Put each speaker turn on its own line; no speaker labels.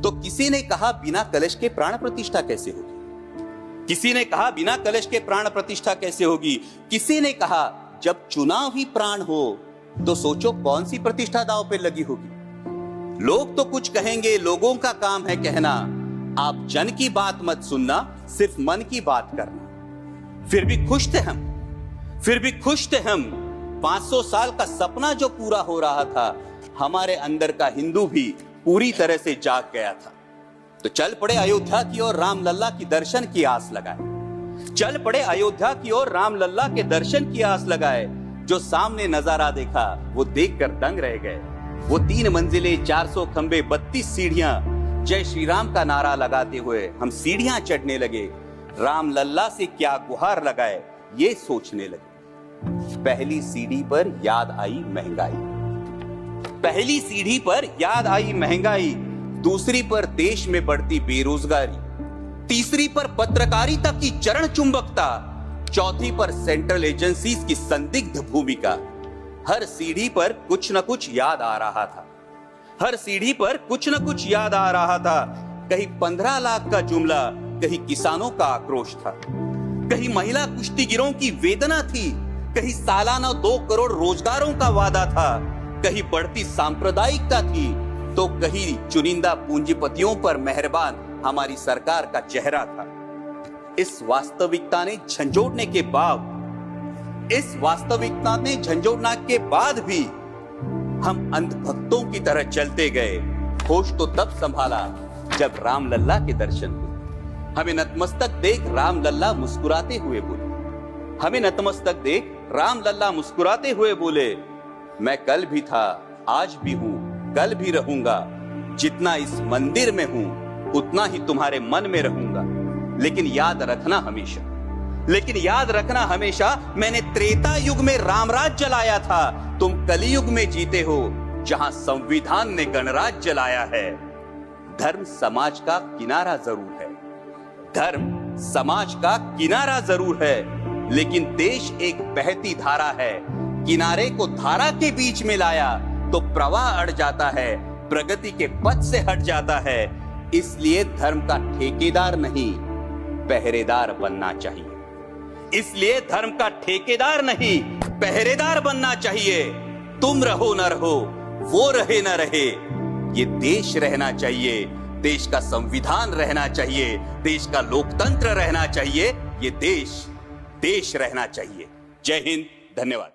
तो किसी ने कहा बिना कलश के प्राण प्रतिष्ठा कैसे होगी, किसी ने कहा बिना कलश के प्राण प्रतिष्ठा कैसे होगी, किसी ने कहा जब चुनाव ही प्राण हो तो सोचो कौन सी प्रतिष्ठा दांव पे लगी होगी। लोग तो कुछ कहेंगे, लोगों का काम है कहना, आप जन की बात मत सुनना, सिर्फ मन की बात करना। फिर भी खुश थे हम, फिर भी खुश थे हम। 500 साल का सपना जो पूरा हो रहा था, हमारे अंदर का हिंदू भी पूरी तरह से जाग गया था। तो चल पड़े अयोध्या की ओर, राम लल्ला की दर्शन की आस लगाए। चल पड़े अयोध्या की ओर, राम लल्ला के दर्शन की आस लगाए। जो सामने नजारा देखा वो देखकर दंग रह गए। वो 3 मंजिले, 400 खंबे, 32 सीढ़ियां, जय श्री राम का नारा लगाते हुए हम सीढ़ियां चढ़ने लगे। राम लल्ला से क्या गुहार लगाए ये सोचने लगे। पहली सीढ़ी पर याद आई महंगाई, पहली सीढ़ी पर याद आई महंगाई, दूसरी पर देश में बढ़ती बेरोजगारी, तीसरी पर पत्रकारिता की चरण चुंबकता, चौथी पर सेंट्रल एजेंसीज की संदिग्ध भूमिका। हर सीढ़ी पर कुछ न कुछ याद आ रहा था, हर सीढ़ी पर कुछ न कुछ याद आ रहा था। कहीं 15 लाख का जुमला, कहीं किसानों का आक्रोश था, कहीं महिला कुश्तीगिरों की वेदना थी, कहीं सालाना 2 करोड़ रोजगारों का वादा था, कहीं बढ़ती सांप्रदायिकता थी, तो कहीं चुनिंदा पूंजीपतियों पर मेहरबान हमारी सरकार का चेहरा था। इस वास्तविकता ने झंझोड़ने के बाद, इस वास्तविकता ने झंझोड़ने के बाद भी हम अंधभक्तों की तरह चलते गए। होश तो तब संभाला जब राम लल्ला के दर्शन हुए। हमें नतमस्तक देख राम लल्ला मुस्कुराते हुए बोले, हमें नतमस्तक देख राम लल्ला मुस्कुराते हुए बोले, मैं कल भी था, आज भी हूं, कल भी रहूंगा। जितना इस मंदिर में हूं उतना ही तुम्हारे मन में रहूंगा। लेकिन याद रखना हमेशा, लेकिन याद रखना हमेशा, मैंने त्रेता युग में रामराज जलाया था, तुम कलयुग में जीते हो जहां संविधान ने गणराज जलाया है। धर्म समाज का किनारा जरूर है, धर्म समाज का किनारा जरूर है, लेकिन देश एक बहती धारा है। किनारे को धारा के बीच में लाया तो प्रवाह अड़ जाता है, प्रगति के पथ से हट जाता है। इसलिए धर्म का ठेकेदार नहीं, पहरेदार बनना चाहिए। इसलिए धर्म का ठेकेदार नहीं, पहरेदार बनना चाहिए। तुम रहो न रहो, वो रहे न रहे, ये देश रहना चाहिए, देश का संविधान रहना चाहिए, देश का लोकतंत्र रहना चाहिए, ये देश रहना चाहिए। जय हिंद, धन्यवाद।